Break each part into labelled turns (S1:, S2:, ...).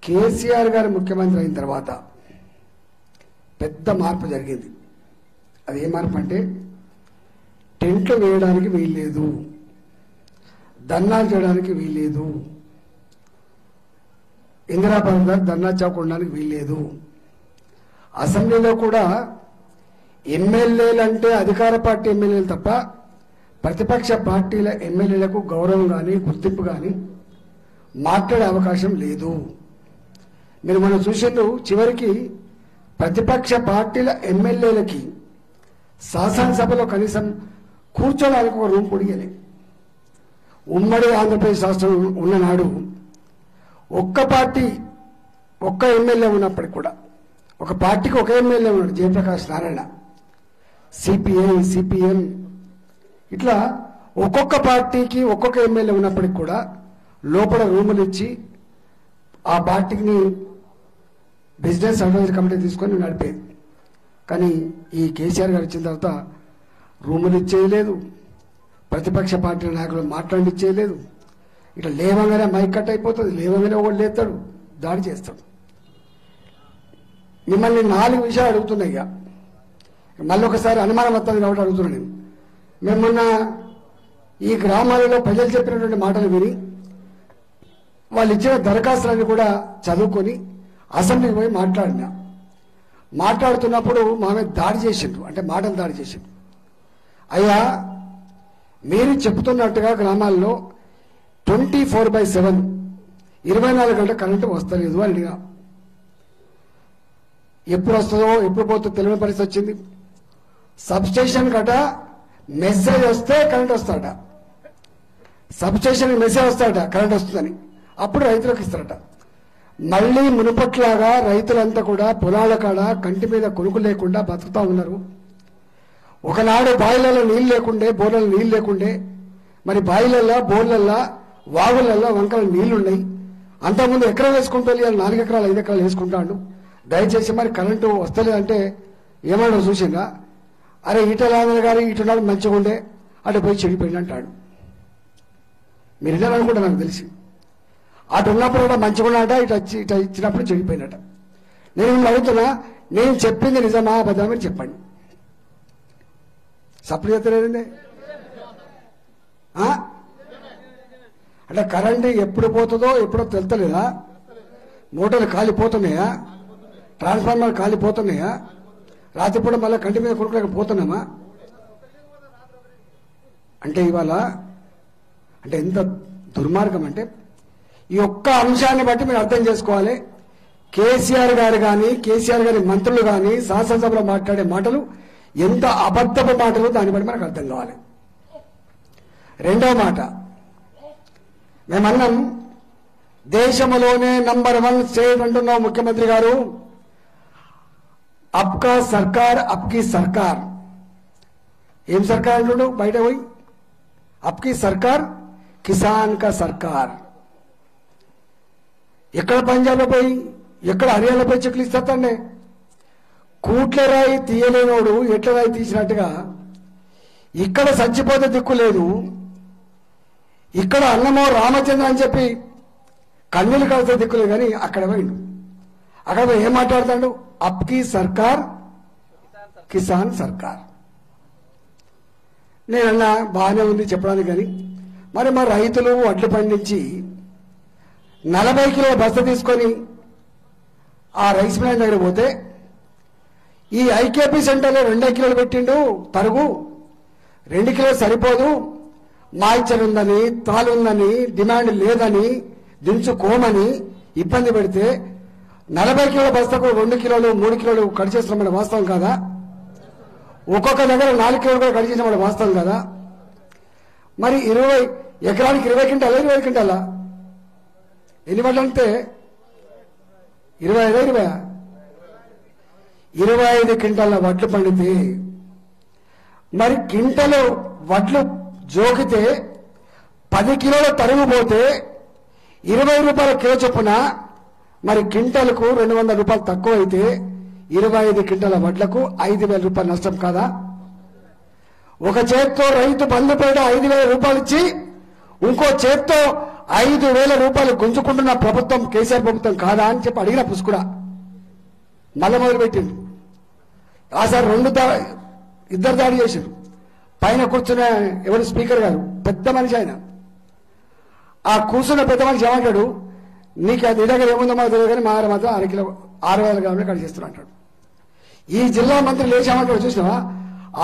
S1: కేసీఆర్ గారు ముఖ్యమంత్రి అయిన తర్వాత పెద్ద మార్పు జరిగింది. అది ఏ మార్పు అంటే టెంట్లు వేయడానికి వీల్లేదు, ధర్నాలు చేయడానికి వీల్లేదు, ఇందిరాబాద్ గారు ధర్నా చౌక్ ఉండడానికి వీల్లేదు. అసెంబ్లీలో కూడా ఎమ్మెల్యేలు అంటే అధికార పార్టీ ఎమ్మెల్యేలు తప్ప ప్రతిపక్ష పార్టీల ఎమ్మెల్యేలకు గౌరవం కానీ గుర్తింపు కానీ మాట్లాడే అవకాశం లేదు. మీరు మనం చూసిండ్రు, చివరికి ప్రతిపక్ష పార్టీల ఎమ్మెల్యేలకి శాసనసభలో కనీసం కూర్చోడానికి ఒక రూమ్ పొడియలే. ఉమ్మడి ఆంధ్రప్రదేశ్ రాష్ట్రం ఉన్ననాడు ఒక్క పార్టీ ఒక్క ఎమ్మెల్యే ఉన్నప్పటికి కూడా ఒక పార్టీకి ఒక ఎమ్మెల్యే ఉన్నాడు, జయప్రకాష్ నారాయణ. సిపిఐ, సిపిఎం ఇట్లా ఒక్కొక్క పార్టీకి ఒక్కొక్క ఎమ్మెల్యే ఉన్నప్పటికి కూడా లోపల రూములు ఇచ్చి ఆ పార్టీని బిజినెస్ అడ్వైజరీ కమిటీ తీసుకొని నడిపేది. కానీ ఈ కేసీఆర్ గారు వచ్చిన తర్వాత రూములు ఇచ్చేయలేదు, ప్రతిపక్ష పార్టీల నాయకులు మాట్లాడిచ్చేయలేదు. ఇట్లా లేవగానే మైక్ కట్ అయిపోతుంది, లేవగానే ఒకటి లేస్తాడు, దాడి చేస్తాడు. మిమ్మల్ని 4 విషయాలు అడుగుతున్నాయి. ఇక మళ్ళీ ఒకసారి అనుమానం వస్తుంది కాబట్టి అడుగుతున్నాను నేను. మేము మొన్న ఈ గ్రామాలలో ప్రజలు చెప్పినటువంటి మాటలు విని వాళ్ళు ఇచ్చిన దరఖాస్తులన్నీ కూడా చదువుకొని అసెంబ్లీకి పోయి మాట్లాడుతున్నప్పుడు మా మీద దాడి చేసిండ్రు, అంటే మాటలు దాడి చేసిండ్రు. అయ్యా, మీరు చెప్తున్నట్టుగా గ్రామాల్లో 24/7 24 గంటల కరెంటు వస్తలేదు అని అడిగా. ఎప్పుడు వస్తుందో ఎప్పుడు పోతుందో తెలియని పరిస్థితి వచ్చింది. సబ్స్టేషన్ గట మెసేజ్ వస్తే కరెంట్ వస్తాడట, సబ్స్టేషన్ మెసేజ్ వస్తాడట కరెంట్ వస్తుందని, అప్పుడు రైతులకు ఇస్తారట. మళ్ళీ మునుపట్లాగా రైతులంతా కూడా పొలాల కాడ కంటి మీద కొనుక్కు లేకుండా బతుకుతా ఉన్నారు. ఒకనాడు బాయిలలో నీళ్ళు లేకుండే, బోర్లలో నీళ్ళు లేకుండే, మరి బాయిలల్లో, బోర్లల్లో, వాగులల్లో, వంకల నీళ్లున్నాయి. అంతకుముందు ఎకరం వేసుకుంటూ 4 ఎకరాలు 5 ఎకరాలు వేసుకుంటాడు. దయచేసి మరి కరెంటు వస్తలేదంటే ఏమన్నా చూసిందా? అరే ఈటలాంధ్ర గారు ఇటున్నాడు మంచిగా ఉండే, అటు పోయి చెడిపోయింది అంటాడు. మీరు విన్నారనుకుంటా, నాకు తెలిసి అటు ఉన్నప్పుడు కూడా మంచిగా ఉన్నాట, ఇటు ఇచ్చినప్పుడు చెడిపోయినట. నేను మిమ్మల్ని అడుగుతున్నా, నేను చెప్పింది నిజమా అబద్ధమని చెప్పండి. సప్లై చేస్తలేదండి. అంటే కరెంటు ఎప్పుడు పోతుందో ఎప్పుడో తెలుతలేదా? మోటార్లు కాలిపోతున్నాయా? ట్రాన్స్ఫార్మర్ కాలిపోతున్నాయా? రాత్రిపూట మళ్ళీ కంటి మీద కొడుకులేక పోతున్నామా? అంటే ఇవాళ అంటే ఎంత దుర్మార్గం అంటే ఈ ఒక్క అంశాన్ని బట్టి మీరు అర్థం చేసుకోవాలి. కేసీఆర్ గారు కానీ, కేసీఆర్ గారి మంత్రులు కానీ శాసనసభలో మాట్లాడే మాటలు ఎంత అబద్ధపు మాటలు, దాన్ని బట్టి మనకు అర్థం కావాలి. రెండవ మాట, మేమన్నాం దేశంలోనే నంబర్ 1 స్టేట్ అంటున్నాం ముఖ్యమంత్రి గారు. అబ్కా సర్కార్ అబ్కి సర్కార్. ఏం సర్కార్ అంటున్నాడు బయట పోయి? అబ్కి సర్కార్ కిసాన్ కా సర్కార్. ఎక్కడ పంజాబ్లో పోయి, ఎక్కడ హర్యానాలో పోయి చెక్లు ఇస్తాడండి. కూట్ల రాయి తీయలేనోడు ఎట్ల రాయి తీసినట్టుగా ఇక్కడ చచ్చిపోతే దిక్కు లేదు, ఇక్కడ అన్నమో రామచంద్ర అని చెప్పి కన్నులు కలిసే దిక్కులేదు. కానీ అక్కడ పోయిండు, అక్కడ ఏం మాట్లాడతాడు? అబ్కి సర్కార్ కిసాన్ సర్కార్. నేనన్నా బాగానే ఉంది చెప్పడానికి, కానీ మరి మా రైతులు వడ్లు పండించి 40 కిలోల బస్తా తీసుకొని ఆ రైస్ మిల్ దగ్గర పోతే ఈ ఐకేపీ సెంటర్లో 2 కిలోలు పెట్టిండు తరుగు, 2 కిలోలు సరిపోదు, మాయిచర్ ఉందని, తాలు ఉందని, డిమాండ్ లేదని, దించుకోమని ఇబ్బంది పెడితే 40 కిలోల బస్తాకు 2 కిలోలు 3 కిలోలు కట్ చేస్తున్న వాస్తవం కాదా? ఒక్కొక్క దగ్గర 4 కిలోలు కూడా కట్ చేసిన వాస్తవం కాదా? మరి 20 ఎకరానికి 20 క్వింటాలా 20 క్వింటాలా? ఎన్ని వడ్లు అంటే 25 క్వింటాల వడ్లు పండితే, మరి క్వింటలు వడ్లు జోకితే 10 కిలోల తరుగు పోతే 20 రూపాయల కిలో చొప్పున, మరి క్వింటల్కు 200 రూపాయలు తక్కువ అయితే 25 క్వింటాల వడ్లకు 5,000 రూపాయలు నష్టం కాదా? ఒక చేత్తో రైతు బంధు పేద 5,000 రూపాయలు ఇచ్చి ఇంకో చేత్తో 5,000 రూపాయలు గుంజుకుంటున్న ప్రభుత్వం కేసీఆర్ ప్రభుత్వం కాదా అని చెప్పి అడిగిన పుష్కుడా మళ్ళీ మొదలుపెట్టిండు. ఆసారి ఇద్దరు దాడి చేశారు. పైన కూర్చున్న ఎవరు స్పీకర్ గారు పెద్ద మనిషి ఆయన. ఆ కూర్చున్న పెద్ద మనిషి ఏమంటాడు, నీకు అది దగ్గర ఏముందో మాకు తెలియదు కానీ మా మాత్రం 600 గ్రాములు కట్ చేస్తున్నా అంటాడు. ఈ జిల్లా మంత్రి లేచామంటాడు చూసినావా,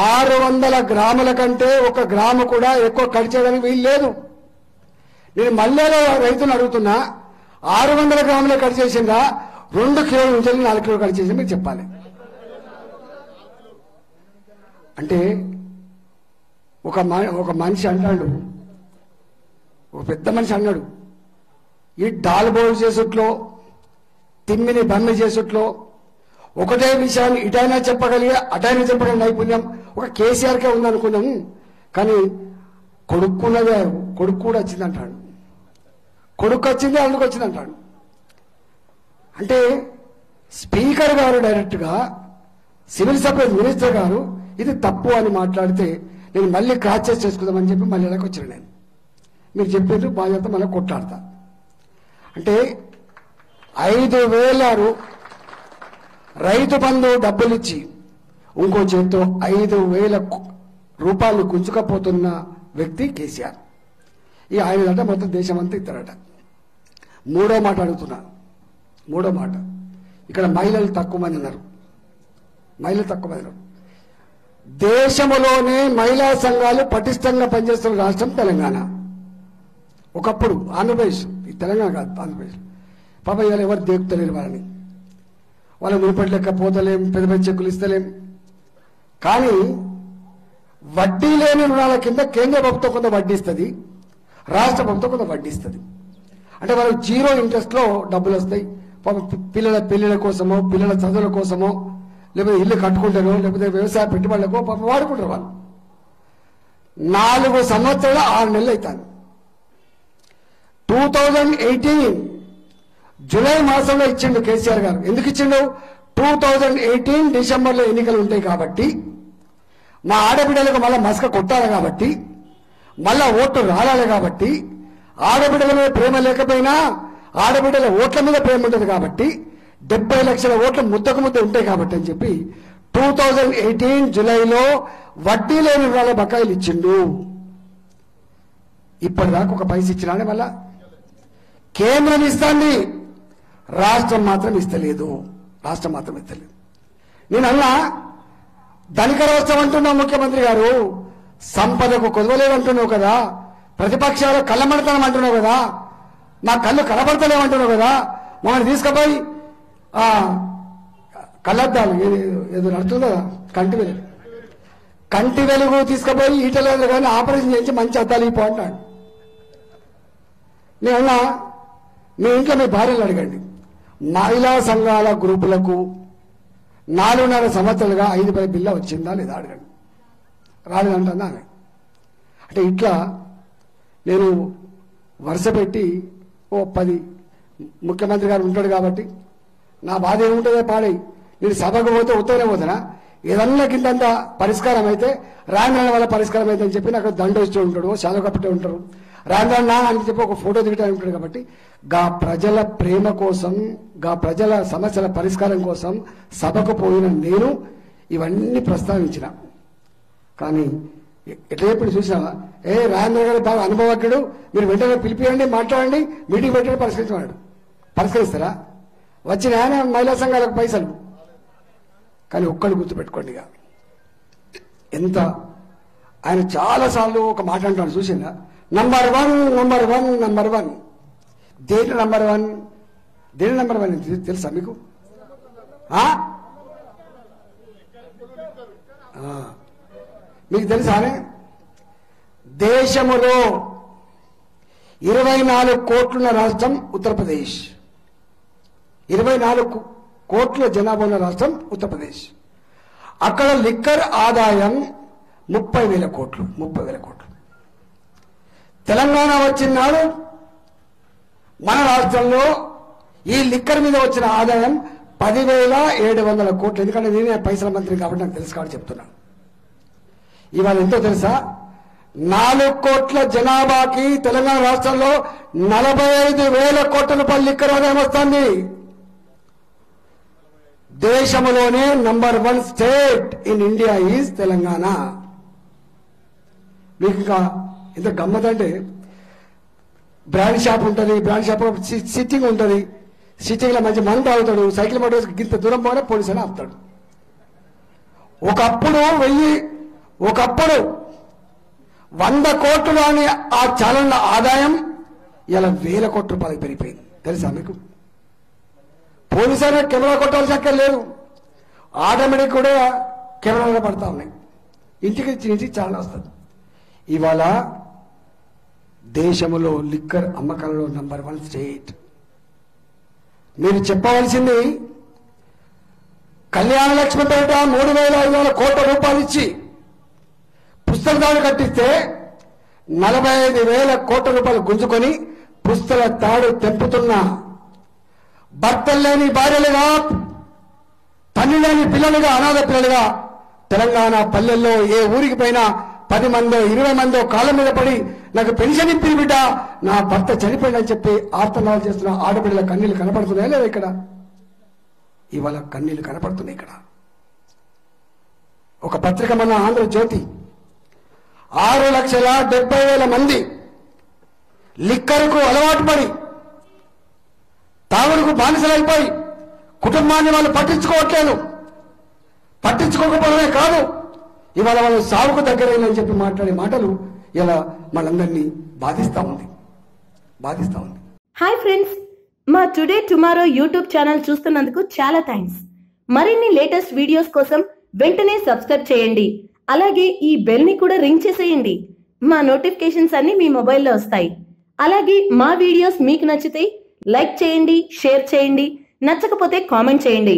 S1: 600 గ్రాముల కంటే 1 గ్రాము కూడా ఎక్కువ కట్ చేయడానికి వీలు లేదు. నేను మల్లెలో రైతులు అడుగుతున్నా, 600 గ్రాములే కట్ చేసిందా 2 కిలోల నుంచి 4 కిలోలు కట్ చేసింది మీరు చెప్పాలి. అంటే ఒక మనిషి అంటాడు, ఒక పెద్ద మనిషి అన్నాడు, ఈ డాల్ బోల్ చేసుట్లో తిమ్మిని బమ్మి చేసుట్లో ఒకటే విషయాన్ని ఇటైనా చెప్పగలిగే అటైనా చెప్పగలిగే నైపుణ్యం ఒక కేసీఆర్కే ఉందనుకున్నాం. కానీ కొడుకు కూడా వచ్చిందంటాడు, కొడుకు వచ్చింది అందుకు వచ్చిందంటాడు. అంటే స్పీకర్ గారు డైరెక్ట్గా సివిల్ సప్లైస్ మినిస్టర్ గారు ఇది తప్పు అని మాట్లాడితే నేను మళ్ళీ క్రాస్ చెక్ చేసుకుందామని చెప్పి మళ్ళీ ఇలాగ వచ్చాను. నేను మీరు చెప్పేది బాధ్యత మళ్ళీ కొట్లాడతా. అంటే 5,000 రైతు బంధు డబ్బులు ఇచ్చి ఇంకో చేతితో 5,000 రూపాయలు గుంజుకపోతున్న వ్యక్తి కేసీఆర్. ఈ ఆయనదంట మొత్తం దేశం అంతా ఇస్తారట. మూడో మాట అడుగుతున్నా, మూడో మాట, ఇక్కడ మహిళలు తక్కువ మంది ఉన్నారు. దేశంలోనే మహిళా సంఘాలు పటిష్టంగా పనిచేస్తున్న రాష్ట్రం తెలంగాణ. ఒకప్పుడు ఆంధ్రప్రదేశ్, ఈ తెలంగాణ కాదు ఆంధ్రప్రదేశ్. పాప ఇవాళ ఎవరు దేకుతలేరు వాళ్ళని, వాళ్ళ మునుపటి లెక్క పోతలేం, పెద్ద పెద్ద చెక్కులు ఇస్తలేం. కానీ వడ్డీ లేని రుణాల కింద కేంద్ర ప్రభుత్వం కొంత వడ్డీ ఇస్తుంది, రాష్ట్ర ప్రభుత్వం కొంత వడ్డీ ఇస్తుంది. అంటే వాళ్ళకి 0 ఇంట్రెస్ట్లో డబ్బులు వస్తాయి. పాప పిల్లల పెళ్లిళ్ళ కోసమో, పిల్లల చదువుల కోసమో, లేకపోతే ఇల్లు కట్టుకుంటారో, లేకపోతే వ్యవసాయ పెట్టుబడులకో పాప వాడుకుంటారు. వాళ్ళు 4 సంవత్సరాలు 6 నెలలు అవుతాను. 2018 జూలై మాసంలో ఇచ్చిండు కేసీఆర్ గారు. ఎందుకు ఇచ్చిండు? 2018 డిసెంబర్లో ఎన్నికలు ఉంటాయి కాబట్టి, మా ఆడబిడ్డలకు మళ్ళీ మసక కొట్టాలి కాబట్టి, మళ్ళా ఓట్లు రావాలి కాబట్టి, ఆడబిడ్డల మీద ప్రేమ లేకపోయినా ఆడబిడ్డల ఓట్ల మీద ప్రేమ ఉంటుంది కాబట్టి, 70 లక్షల ఓట్లు ముద్దకు ముద్ద ఉంటాయి కాబట్టి అని చెప్పి 2018 జూలైలో వడ్డీ లేని రుణాల బకాయిలు ఇచ్చిండు. ఇప్పటిదాకా ఒక పైసా ఇచ్చినానే మళ్ళా కేంద్రం ఇస్తుంది, రాష్ట్రం మాత్రం ఇస్తలేదు. నేను అన్నా ధనిక రాష్ట్రం అంటున్నావు ముఖ్యమంత్రి గారు, సంపదకు కొదవలేదంటున్నావు కదా, ప్రతిపక్షాలు కళ్ళమడతనం అంటున్నావు కదా, మా కళ్ళు కనబడతలేమంటున్నావు కదా, మమ్మల్ని తీసుకుపోయి కళ్ళద్దాలు ఏదో నడుతుంది కదా, కంటి వెలుగు తీసుకుపోయి ఈటలేదు కానీ ఆపరేషన్ చేయించి మంచి అద్దాలు ఇపో అంటాడు. నేనన్నా మీ ఇంట్లో మీ భార్యలు అడగండి, మహిళా సంఘాల గ్రూపులకు 4.5 సంవత్సరాలుగా 5,000 బిల్ల వచ్చిందా లేదా అడగండి. రాలేదంటున్నా. అంటే ఇట్లా నేను వరుస పెట్టి 10 ముఖ్యమంత్రి గారు ఉంటాడు కాబట్టి నా బాధ ఏముంటుందో పాడై నేను సభకు పోతే ఉత్తరనే పోతానా, ఏదన్నా కిందంత పరిష్కారం అయితే రాంద్రణ వల్ల పరిష్కారం అయితే అని చెప్పి నాకు దండ ఇస్తూ ఉంటాడు, చాలా కప్పటే ఉంటారు, రాంద్రణ అని చెప్పి ఒక ఫోటో దిగటానికి ఉంటాడు. కాబట్టి గా ప్రజల ప్రేమ కోసం, గా ప్రజల సమస్యల పరిష్కారం కోసం సభకు పోయిన నేను ఇవన్నీ ప్రస్తావించిన. కానీ ఎట్లా చెప్పి చూసినావా, రాజేంద్ర గారు బాగా అనుభవజ్ఞుడు, మీరు వెంటనే పిలిపియండి, మాట్లాడండి, మీటింగ్ పెట్టండి, పరిష్కరించమన్నాడు. పరిష్కరిస్తారా? వచ్చిన ఆయన మహిళా సంఘాలకు పైసలు. కానీ ఒక్కడు గుర్తుపెట్టుకోండి, ఇక ఎంత ఆయన చాలాసార్లు ఒక మాట అంటాడు చూసిందా, నంబర్ వన్. దేని నంబర్ వన్ తెలుసా మీకు? మీకు తెలుసానే? దేశములో 24 కోట్లున్న రాష్ట్రం ఉత్తరప్రదేశ్. 24 కోట్ల జనాభా ఉన్న రాష్ట్రం ఉత్తరప్రదేశ్. అక్కడ లిక్కర్ ఆదాయం 30,000 కోట్లు. తెలంగాణ వచ్చినాడు మన రాష్ట్రంలో ఈ లిక్కర్ మీద వచ్చిన ఆదాయం 10,700 కోట్లు. ఎందుకంటే నేనే పైసల మంత్రి కాబట్టి నాకు తెలుసు కాబట్టి చెప్తున్నా. ఇవాళ ఎంతో తెలుసా? 4 కోట్ల జనాభాకి తెలంగాణ రాష్ట్రంలో 45,000 కోట్ల రూపాయలు లిక్కర్ ఆదాయం వస్తుంది. దేశంలోనే number 1 state in India is Telangana. మీకు ఇంకా ఇంత గమ్మతంటే బ్రాండ్ షాప్ ఉంటుంది, బ్రాండ్ షాప్ సిట్టింగ్ ఉంటుంది, సిట్టింగ్ లో మంచి మందు తాగుతాడు, సైకిల్ మోటార్ గింత దూరం పోయినా పోలీసు అని ఆపుతాడు. ఒకప్పుడు 100 కోట్లు అని ఆ చాలన్న ఆదాయం ఇలా 1000 కోట్ల రూపాయలకు పెరిగిపోయింది. తెలుసా మీకు? పోలీసు అయినా కెమెరా కొట్టాల్సి అక్కడ లేదు, ఆటోమేటిక్ కూడా కెమెరాలో పడతా ఉన్నాయి. ఇంటికి చాలా వస్తుంది. ఇవాళ దేశంలో లిక్కర్ అమ్మకాలలో నంబర్ 1 స్టేట్. మీరు చెప్పవలసింది కళ్యాణ లక్ష్మి పేట 3,500 కోట్ల రూపాయలు ఇచ్చి పుస్తకాలు కట్టిస్తే 45,000 కోట్ల రూపాయలు గుంజుకొని పుస్తల తాడు తెంపుతున్న భర్తలు లేని భార్యలుగా, తల్లి లేని పిల్లలుగా, అనాథ పిల్లలుగా తెలంగాణ పల్లెల్లో ఏ ఊరికి పోయినా 10 మందో 20 మందో కాళ్ళ మీద పడి నాకు పెన్షన్ ఇప్పి బిడ్డ, నా భర్త చనిపోయిందని చెప్పి ఆర్తనాలు చేస్తున్న ఆడపిల్లల కన్నీళ్లు కనపడుతున్నాయా లేదా? ఇక్కడ ఇవాళ కన్నీళ్లు కనపడుతున్నాయి. ఇక్కడ ఒక పత్రిక మన ఆంధ్రజ్యోతి 6,70,000 మంది లిక్కర్కు అలవాటు పడి తాగుడుకు బానిసలైపోయి కుటుంబాన్ని వాళ్ళు పట్టించుకోవట్లేదు. పట్టించుకోకపోవడమే కాదు, ఇవాళ వాళ్ళు సాగుకు దగ్గరైందని చెప్పి మాట్లాడే మాటలు ఇలా మనందరినీ బాధిస్తా ఉంది.
S2: హాయ్ ఫ్రెండ్స్, మా టుడే టుమారో యూట్యూబ్ ఛానల్ చూస్తున్నందుకు చాలా థ్యాంక్స్. మరిన్ని లేటెస్ట్ వీడియోస్ కోసం వెంటనే సబ్స్క్రైబ్ చేయండి. అలాగే ఈ బెల్ ని కూడా రింగ్ చేసేయండి. మా నోటిఫికేషన్స్ అన్ని మీ మొబైల్లో వస్తాయి. అలాగే మా వీడియోస్ మీకు నచ్చితే లైక్ చేయండి, షేర్ చేయండి, నచ్చకపోతే కామెంట్ చేయండి.